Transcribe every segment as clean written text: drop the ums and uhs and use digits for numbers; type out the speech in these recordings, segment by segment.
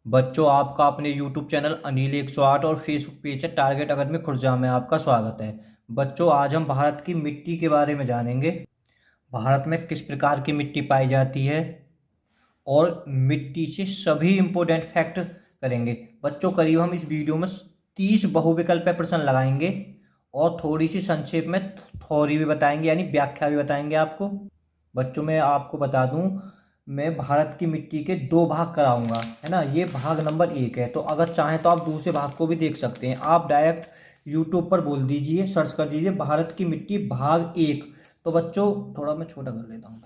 बच्चों, आपका अपने YouTube चैनल अनिल 108 और फेसबुक पेज है टारगेट अकादमी खुर्जा में आपका स्वागत है। बच्चों, आज हम भारत की मिट्टी के बारे में जानेंगे। भारत में किस प्रकार की मिट्टी पाई जाती है और मिट्टी से सभी इम्पोर्टेंट फैक्ट करेंगे। बच्चों, करीब हम इस वीडियो में 30 बहुविकल्पीय प्रश्न लगाएंगे और थोड़ी सी संक्षेप में थ्योरी भी बताएंगे, यानी व्याख्या भी बताएंगे आपको। बच्चों, मैं आपको बता दूं, मैं भारत की मिट्टी के दो भाग कराऊंगा, है ना। ये भाग नंबर 1 है, तो अगर चाहें तो आप दूसरे भाग को भी देख सकते हैं। आप डायरेक्ट यूट्यूब पर बोल दीजिए, सर्च कर दीजिए भारत की मिट्टी भाग 1। तो बच्चों, थोड़ा मैं छोटा कर लेता हूँ।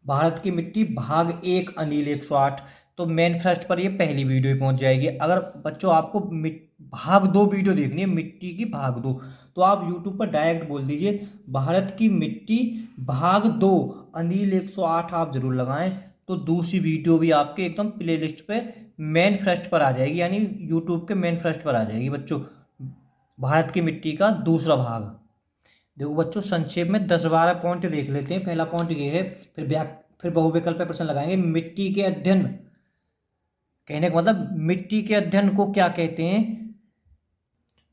भारत की मिट्टी भाग 1 अनिल 108। तो मेन फर्स्ट पर ये पहली वीडियो पहुंच जाएगी। अगर बच्चों आपको भाग 2 वीडियो देखनी है मिट्टी की भाग 2, तो आप यूट्यूब पर डायरेक्ट बोल दीजिए भारत की मिट्टी भाग 2 अनिल 108 आप जरूर लगाएं। तो दूसरी वीडियो भी आपके एकदम प्ले लिस्ट पे मेन फर्स्ट पर आ जाएगी, यानी यूट्यूब के मेन फर्स्ट पर आ जाएगी। बच्चों, भारत की मिट्टी का दूसरा भाग। देखो बच्चों, संक्षेप में 10-12 पॉइंट देख लेते हैं। पहला पॉइंट ये है, फिर बहुविकल्प पे प्रश्न लगाएंगे। मिट्टी के अध्ययन, कहने का मतलब मिट्टी के अध्ययन को क्या कहते हैं।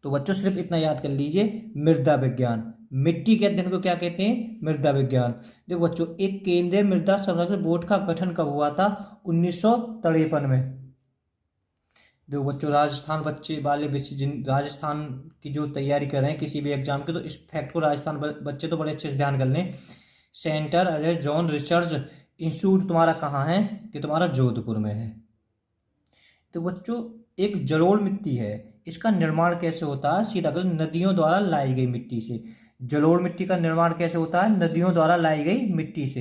तो बच्चों सिर्फ इतना याद कर लीजिए, मृदा विज्ञान। मिट्टी के अध्ययन को क्या कहते हैं? मृदा विज्ञान। देखो बच्चों, एक केंद्रीय मृदा संरक्षण बोर्ड का गठन कब हुआ था? 1953 में। देखो बच्चों, राजस्थान बच्चे वाले बच्चे जिन राजस्थान की जो तैयारी कर रहे हैं किसी भी एग्जाम के, तो इस फैक्ट को राजस्थान बच्चे तो बड़े अच्छे से ध्यान कर लें। Centre Ajay John research institute तुम्हारा कहाँ है? कि तुम्हारा जोधपुर में है। तो बच्चों, एक जलोढ़ मिट्टी है, इसका निर्माण कैसे होता है? सीधा कर, नदियों द्वारा लाई गई मिट्टी से। जलोढ़ मिट्टी का निर्माण कैसे होता है? नदियों द्वारा लाई गई मिट्टी से।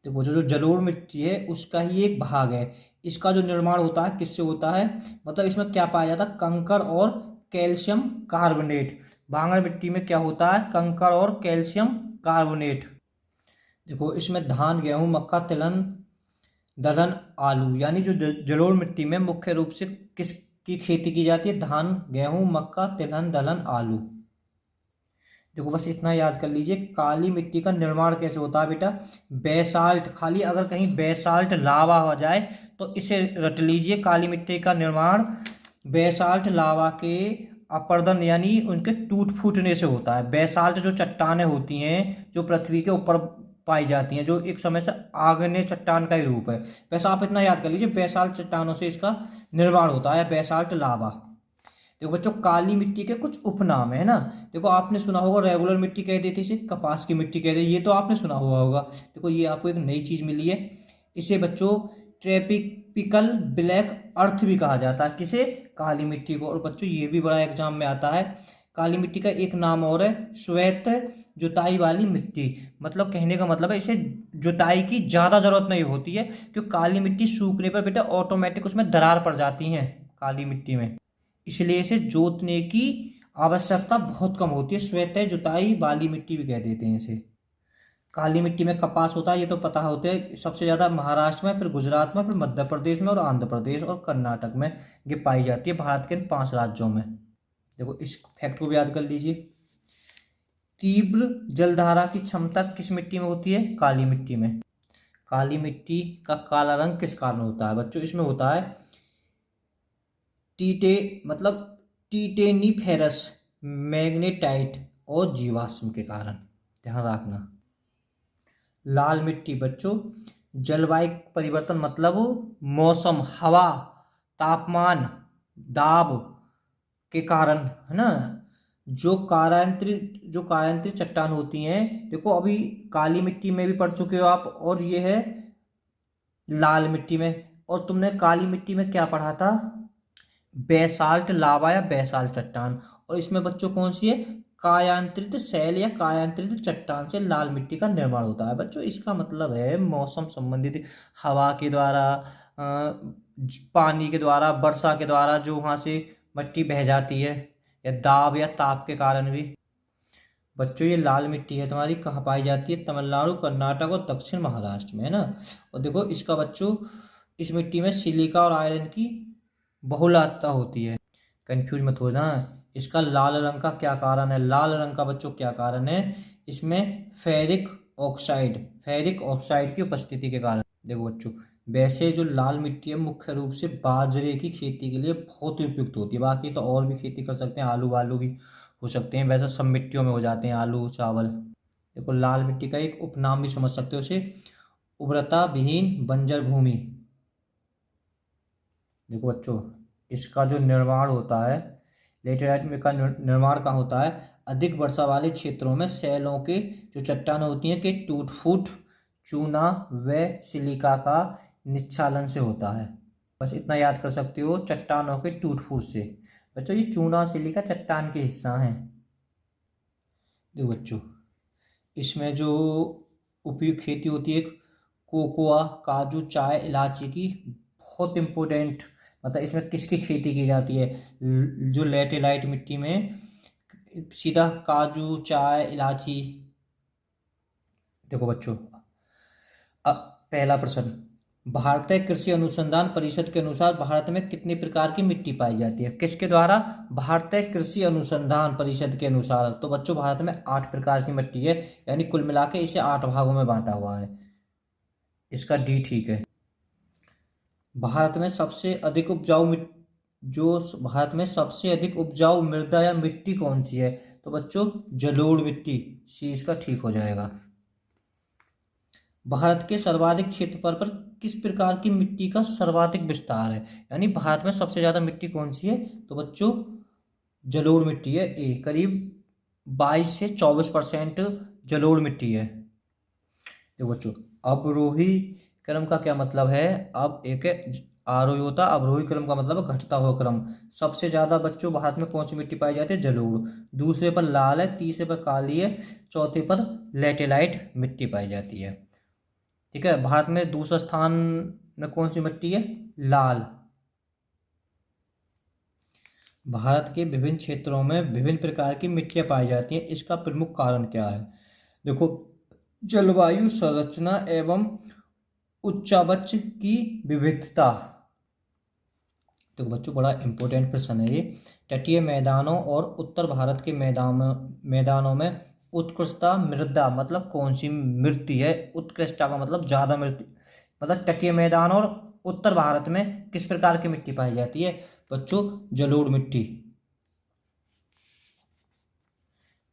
देखो, जो जो जलोढ़ मिट्टी है उसका ही एक भाग है। इसका जो निर्माण होता है किससे होता है? मतलब इसमें क्या पाया जाता है? कंकर और कैल्शियम कार्बोनेट। भांगड़ मिट्टी में क्या होता है? कंकर और कैल्शियम कार्बोनेट। देखो, इसमें धान, गेहूं, मक्का, तिलहन, दलहन, आलू, यानी जो जलोढ़ मिट्टी में मुख्य रूप से किसकी खेती की जाती है? धान, गेहूं, मक्का, तिलहन, दलहन, आलू। देखो बस इतना याद कर लीजिए। काली मिट्टी का निर्माण कैसे होता है बेटा? बेसाल्ट, खाली अगर कहीं बेसाल्ट लावा हो जाए तो इसे रट लीजिए। काली मिट्टी का निर्माण बेसाल्ट लावा के अपर्दन, यानी उनके टूट फूटने से होता है। बेसाल्ट जो चट्टानें होती हैं जो पृथ्वी के ऊपर पाई जाती हैं, जो एक समय से आग्नेय चट्टान का ही रूप है, वैसा आप इतना याद कर लीजिए, बेसाल्ट चट्टानों से इसका निर्माण होता है, बेसाल्ट लावा। देखो बच्चों, काली मिट्टी के कुछ उपनाम है ना। देखो, आपने सुना होगा रेगुलर मिट्टी कह देते इसे, कपास की मिट्टी कह दे, ये तो आपने सुना हुआ होगा। देखो, ये आपको एक नई चीज मिली है। इसे बच्चों ट्रेपिकल ब्लैक अर्थ भी कहा जाता है। किसे? काली मिट्टी को। और बच्चों, ये भी बड़ा एग्जाम में आता है। काली मिट्टी का एक नाम और है, श्वेत जुताई वाली मिट्टी। मतलब कहने का मतलब है इसे जुताई की ज्यादा जरूरत नहीं होती है, क्योंकि काली मिट्टी सूखने पर बेटा ऑटोमेटिक उसमें दरार पड़ जाती है काली मिट्टी में, इसलिए इसे जोतने की आवश्यकता बहुत कम होती है। श्वेत जुताई वाली मिट्टी भी कह देते हैं इसे। काली मिट्टी में कपास होता है, ये तो पता होता है। सबसे ज्यादा महाराष्ट्र में, फिर गुजरात में, फिर मध्य प्रदेश में और आंध्र प्रदेश और कर्नाटक में ये पाई जाती है, भारत के इन 5 राज्यों में। देखो, इस फैक्ट को भी याद कर लीजिए। तीव्र जलधारा की क्षमता किस मिट्टी में होती है? काली मिट्टी में। काली मिट्टी का काला रंग किस कारण होता है? बच्चों, इसमें होता है टीटे मतलब टीटेनीफेरस, मैग्नेटाइट और जीवाश्म के कारण। ध्यान रखना। लाल मिट्टी बच्चों, जलवायु परिवर्तन मतलब मौसम, हवा, तापमान, दाब के कारण, है ना। जो कायांतरित चट्टान होती हैं, देखो अभी काली मिट्टी में भी पढ़ चुके हो आप, और ये है लाल मिट्टी में। और तुमने काली मिट्टी में क्या पढ़ा था? बेसाल्ट लावा या बेसाल्ट चट्टान। और इसमें बच्चों कौन सी है? कायांतरित शैल या कायांतरित चट्टान से लाल मिट्टी का निर्माण होता है। बच्चों, इसका मतलब है मौसम संबंधित, हवा के द्वारा, पानी के द्वारा, वर्षा के द्वारा जो वहां से मिट्टी बह जाती है, या दाब या ताप के कारण भी। बच्चों, ये लाल मिट्टी है तुम्हारी कहाँ पाई जाती है? तमिलनाडु, कर्नाटक और दक्षिण महाराष्ट्र में, है ना। और देखो इसका बच्चों, इस मिट्टी में सिलिका और आयरन की बहुलता होती है। कंफ्यूज मत हो ना। इसका लाल रंग का क्या कारण है? लाल रंग का बच्चों क्या कारण है? इसमें फेरिक ऑक्साइड की उपस्थिति के कारण। देखो बच्चों, वैसे जो लाल मिट्टी है मुख्य रूप से बाजरे की खेती के लिए बहुत ही उपयुक्त होती है। बाकी तो और भी खेती कर सकते हैं, आलू वालू भी हो सकते हैं, वैसे सब मिट्टियों में हो जाते हैं आलू चावल। देखो लाल मिट्टी का एक उपनाम भी समझ सकते हो उसे, उर्वरता विहीन बंजर भूमि। देखो बच्चों, इसका जो निर्माण होता है, लेटेराइट में का निर्माण कहाँ होता है, अधिक वर्षा वाले क्षेत्रों में सैलों के जो चट्टानें होती हैं कि टूट फूट चूना व सिलिका का निच्छालन से होता है। बस इतना याद कर सकते हो, चट्टानों के टूट फूट से। बच्चों ये चूना और सिलिका चट्टान के हिस्सा हैं। देखो बच्चों, इसमें जो उपयुक्त खेती होती है, कोकोआ, काजू, चाय, इलायची की बहुत इम्पोर्टेंट, मतलब इसमें किसकी खेती की जाती है, जो लेटेराइट मिट्टी में सीधा काजू, चाय, इलायची। देखो बच्चों, अब पहला प्रश्न, भारतीय कृषि अनुसंधान परिषद के अनुसार भारत में कितनी प्रकार की मिट्टी पाई जाती है? किसके द्वारा? भारतीय कृषि अनुसंधान परिषद के अनुसार। तो बच्चों भारत में 8 प्रकार की मिट्टी है, यानी कुल मिला के इसे 8 भागों में बांटा हुआ है। इसका डी ठीक है। भारत में सबसे अधिक उपजाऊ जो भारत में सबसे अधिक उपजाऊ मृदा या मिट्टी कौन सी है? तो बच्चों जलोढ़ मिट्टी, सी इसका ठीक हो जाएगा। भारत के सर्वाधिक क्षेत्रफल पर किस प्रकार की मिट्टी का सर्वाधिक विस्तार है? यानी भारत में सबसे ज्यादा मिट्टी कौन सी है? तो बच्चों जलोढ़ मिट्टी है, ए, करीब 22 से 24% जलोढ़ मिट्टी है। देखो बच्चों, अवरोही क्रम का क्या मतलब है? अब एक आरोही होता, अवरोही क्रम का मतलब है घटता हुआ क्रम। सबसे ज्यादा बच्चों भारत में कौन सी मिट्टी पाई जाती है? जलोढ़। दूसरे पर लाल है, तीसरे पर काली है, चौथे पर लेटेराइट मिट्टी पाई जाती है। ठीक है, भारत में दूसरा स्थान में कौन सी मिट्टी है? लाल। भारत के विभिन्न क्षेत्रों में विभिन्न प्रकार की मिट्टियां पाई जाती हैं, इसका प्रमुख कारण क्या है? देखो, जलवायु, संरचना एवं उच्चावच की विविधता। तो बच्चों बड़ा इंपॉर्टेंट प्रश्न है ये। तटीय मैदानों और उत्तर भारत के मैदानों में उत्कृष्टता मृदा मतलब कौन सी मिट्टी है? उत्कृष्टता का मतलब ज्यादा मिट्टी, मतलब तटीय मैदान और उत्तर भारत में किस प्रकार की मिट्टी पाई जाती है? बच्चों जलोढ़ मिट्टी।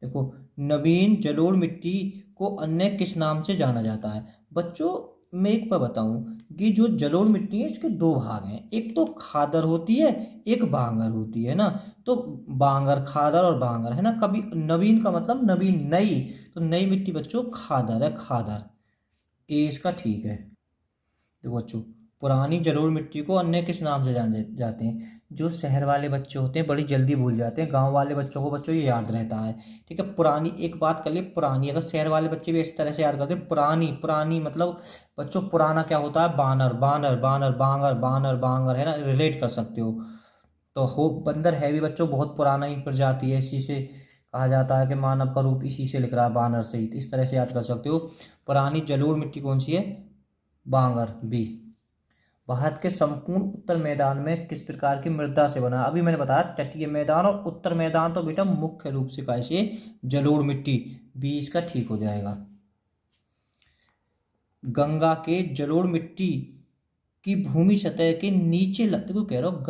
देखो, नवीन जलोढ़ मिट्टी को अन्य किस नाम से जाना जाता है? बच्चों मैं एक बार बताऊं कि जो जलोढ़ मिट्टी है इसके 2 भाग हैं, एक तो खादर होती है, एक बांगर होती है ना। तो बांगर, खादर और बांगर है ना। कभी नवीन का मतलब नवीन, नई, तो नई मिट्टी बच्चों खादर है, खादर, ए इसका ठीक है। देखो बच्चों, पुरानी जलोढ़ मिट्टी को अन्य किस नाम से जाने जाते हैं? जो शहर वाले बच्चे होते हैं बड़ी जल्दी भूल जाते हैं, गांव वाले बच्चों को बच्चों ये याद रहता है। ठीक है, पुरानी, एक बात कर लिए पुरानी, अगर शहर वाले बच्चे भी इस तरह से याद करते हैं पुरानी, पुरानी मतलब बच्चों पुराना क्या होता है? बानर, बानर, बानर, बांगर, बानर, बांगर, है ना, रिलेट कर सकते हो। तो हो बंदर है भी बच्चों बहुत पुराना ही प्रजाति है, इसी से कहा जाता है कि मानव का रूप इसी से लिख रहा है, बानर से ही। तो इस तरह से याद कर सकते हो। पुरानी जलोढ़ मिट्टी कौन सी है? बांगर, बी। भारत के संपूर्ण उत्तर मैदान में किस प्रकार की मृदा से बना? अभी मैंने बताया तटीय मैदान और उत्तर मैदान, तो बेटा मुख्य रूप से कैसे जलोढ़ मिट्टी, बी इसका ठीक हो जाएगा। गंगा के जलोढ़ मिट्टी की भूमि सतह के नीचे, देखो कह रहा हूं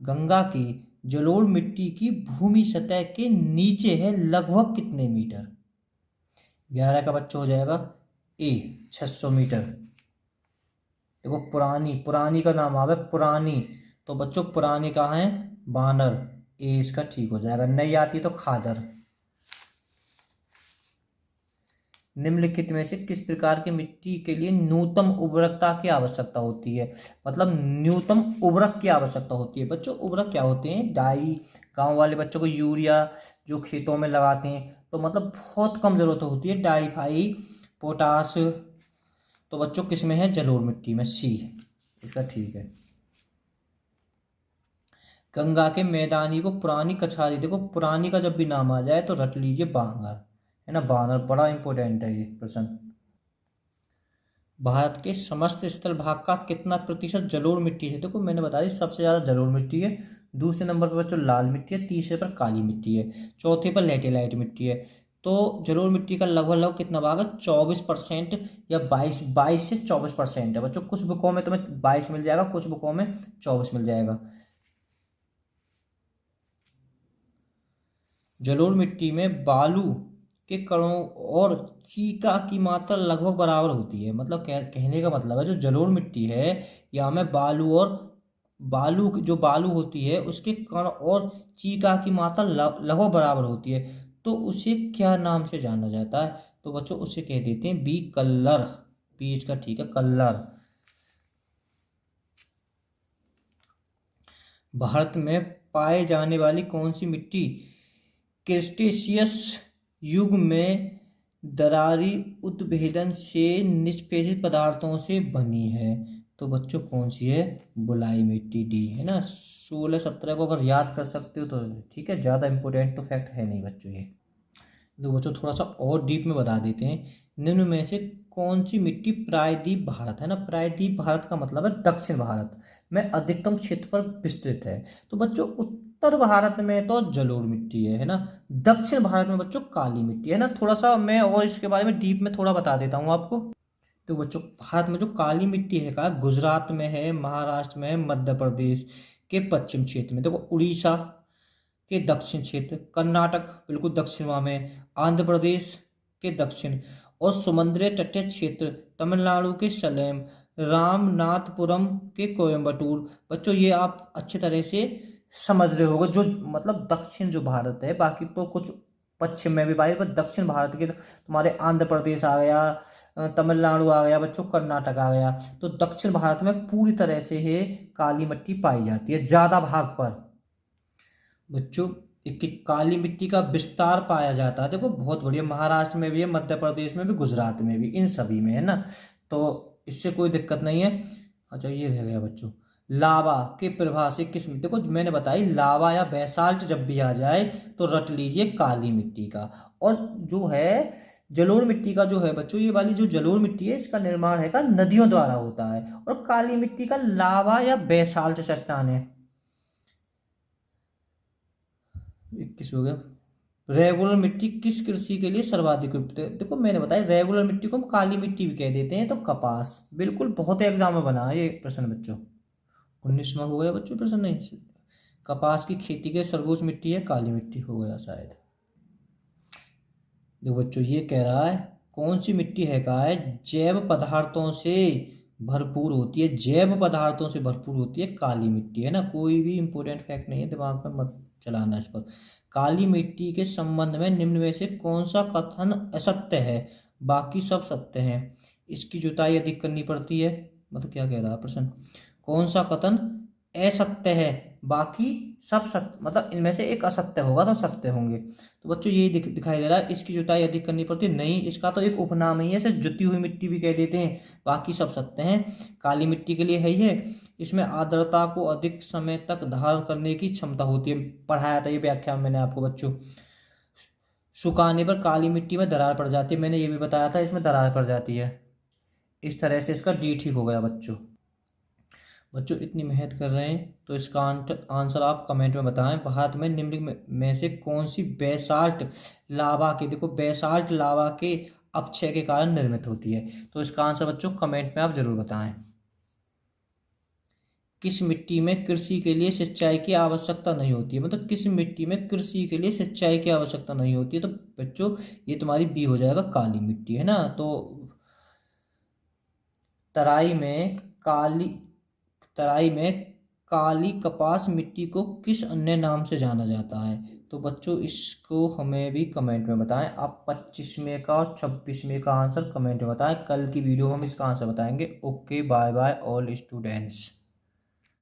गंगा के जलोढ़ मिट्टी की भूमि सतह के नीचे है लगभग कितने मीटर? 11 का बच्चा हो जाएगा ए, 600 मीटर। देखो पुरानी, पुरानी का नाम आवे पुरानी, तो बच्चों पुरानी कहाँ है? बानर, ए इसका ठीक हो जाएगा। नई आती तो खादर। निम्नलिखित में से किस प्रकार की मिट्टी के लिए न्यूनतम उर्वरकता की आवश्यकता होती है? मतलब न्यूनतम उर्वरक की आवश्यकता होती है। बच्चों उर्वरक क्या होते हैं? डाई, गांव वाले बच्चों को यूरिया जो खेतों में लगाते हैं, तो मतलब बहुत कम जरूरत होती है डाई फाई पोटास। तो बच्चों किस में है? जलोढ़ मिट्टी में, सी इसका ठीक है। गंगा के मैदानी को पुरानी कछारी, देखो पुरानी का जब भी नाम आ जाए तो रट लीजिए बांगर, है ना, बानर, बड़ा इंपॉर्टेंट है ये प्रश्न। भारत के समस्त स्थल भाग का कितना प्रतिशत जलोढ़ मिट्टी है? देखो मैंने बता दी सबसे ज्यादा जलोढ़ मिट्टी है, दूसरे नंबर पर बच्चों लाल मिट्टी है, तीसरे पर काली मिट्टी है, चौथे पर लेटेराइट मिट्टी है। तो जलोढ़ मिट्टी का लगभग लगभग कितना भाग है, 24% या 22 से 24% है बच्चों। कुछ बुकों में तुम्हें 22 मिल जाएगा, कुछ बुकों में 24 मिल जाएगा। जलोढ़ मिट्टी में बालू के कणों और चीका की मात्रा लगभग बराबर होती है। मतलब कहने का मतलब है जो जलोढ़ मिट्टी है या में बालू और जो बालू होती है उसके कण और चीका की मात्रा लगभग बराबर होती है। तो उसे क्या नाम से जाना जाता है? तो बच्चों उसे कह देते हैं बी कलर। बी इसका ठीक है, कलर। भारत में पाए जाने वाली कौन सी मिट्टी क्रिटेशियस युग में दरारी उत्भेदन से निष्पेषित पदार्थों से बनी है? तो बच्चों कौन सी है? बुलाई मिट्टी, डी है ना। 16-17 को अगर याद कर सकते हो तो ठीक है, ज़्यादा इंपॉर्टेंट तो फैक्ट है नहीं बच्चों ये। तो बच्चों थोड़ा सा और डीप में बता देते हैं। निम्न में से कौन सी मिट्टी प्रायद्वीप भारत, है ना, प्रायद्वीप भारत का मतलब है दक्षिण भारत में अधिकतम क्षेत्र पर विस्तृत है। तो बच्चों उत्तर भारत में तो जलोढ़ मिट्टी है ना। दक्षिण भारत में बच्चों काली मिट्टी है ना। थोड़ा सा मैं और इसके बारे में डीप में थोड़ा बता देता हूँ आपको। तो बच्चों भारत में जो काली मिट्टी है का गुजरात में है, महाराष्ट्र में है, मध्य प्रदेश के पश्चिम क्षेत्र में, देखो उड़ीसा के दक्षिण क्षेत्र, कर्नाटक बिल्कुल दक्षिण में, आंध्र प्रदेश के दक्षिण और समुद्री तटीय क्षेत्र, तमिलनाडु के सलेम, रामनाथपुरम के कोयम्बटूर। बच्चों ये आप अच्छी तरह से समझ रहे होगे, जो मतलब दक्षिण जो भारत है, बाकी तो कुछ पश्चिम में भी पाए, पर दक्षिण भारत के तुम्हारे आंध्र प्रदेश आ गया, तमिलनाडु आ गया बच्चों, कर्नाटक आ गया। तो दक्षिण भारत में पूरी तरह से है काली मिट्टी पाई जाती है ज्यादा भाग पर। बच्चों एक काली मिट्टी का विस्तार पाया जाता है, देखो बहुत बढ़िया, महाराष्ट्र में भी है, मध्य प्रदेश में भी, गुजरात में भी, इन सभी में है ना। तो इससे कोई दिक्कत नहीं है। अच्छा ये रह गया बच्चों, लावा के प्रभाव से किस मिट्टी, देखो मैंने बताई लावा या बेसाल्ट जब भी आ जाए तो रट लीजिए काली मिट्टी का। और जो है जलोढ़ मिट्टी का जो है बच्चों, ये वाली जो जलोढ़ मिट्टी है इसका निर्माण है का नदियों द्वारा होता है, और काली मिट्टी का लावा या बेसाल्ट चट्टान है। 21 हो गया। रेगुलर मिट्टी किस कृषि के लिए सर्वाधिक उपयुक्त है? देखो मैंने बताया रेगुलर मिट्टी को हम काली मिट्टी भी कह देते हैं। तो कपास, बिल्कुल बहुत एग्जाम में बना है ये प्रश्न बच्चों। 19वां हो गया बच्चों प्रश्न, नहीं, कपास की खेती के सर्वोच्च मिट्टी है काली मिट्टी, हो गया शायद। देखो बच्चों ये कह रहा है कौन सी मिट्टी है, कहा है जैव पदार्थों से भरपूर होती है, जैव पदार्थों से भरपूर होती है काली मिट्टी, है ना। कोई भी इंपॉर्टेंट फैक्ट नहीं है, दिमाग में मत चलाना इस पर। काली मिट्टी के संबंध में निम्न में से कौन सा कथन असत्य है? बाकी सब सत्य है। इसकी जुताई अधिक करनी पड़ती है, मतलब क्या कह रहा है प्रश्न, कौन सा कथन असत्य है, बाकी सब सत्य, मतलब इनमें से एक असत्य होगा तो सत्य होंगे। तो बच्चों यही दिखाई दे रहा है, इसकी जुताई अधिक करनी पड़ती है, नहीं, इसका तो एक उपनाम ही है, सिर्फ जुती हुई मिट्टी भी कह देते हैं, बाकी सब सत्य हैं। काली मिट्टी के लिए है ये, इसमें आर्द्रता को अधिक समय तक धारण करने की क्षमता होती है, पढ़ाया था ये व्याख्यान मैंने आपको बच्चों। सुखाने पर काली मिट्टी में दरार पड़ जाती है, मैंने ये भी बताया था, इसमें दरार पड़ जाती है। इस तरह से इसका डी ठीक हो गया बच्चों। बच्चों इतनी मेहनत कर रहे हैं तो इसका आंसर आप कमेंट में बताएं। भारत में निम्न में से कौन सी बेसाल्ट लावा के, देखो बेसाल्ट लावा के अपक्षय के कारण निर्मित होती है? तो इसका आंसर बच्चों कमेंट में आप जरूर बताएं। किस मिट्टी में कृषि के लिए सिंचाई की आवश्यकता नहीं होती है? मतलब किस मिट्टी में कृषि के लिए सिंचाई की आवश्यकता नहीं होती है? तो बच्चों ये तुम्हारी बी हो जाएगा, काली मिट्टी, है ना। तो तराई में काली तराई में काली कपास मिट्टी को किस अन्य नाम से जाना जाता है? तो बच्चों इसको हमें भी कमेंट में बताएं। आप 25वें का और 26वें का आंसर कमेंट में बताएं, कल की वीडियो में हम इसका आंसर बताएंगे। Okay bye bye all students.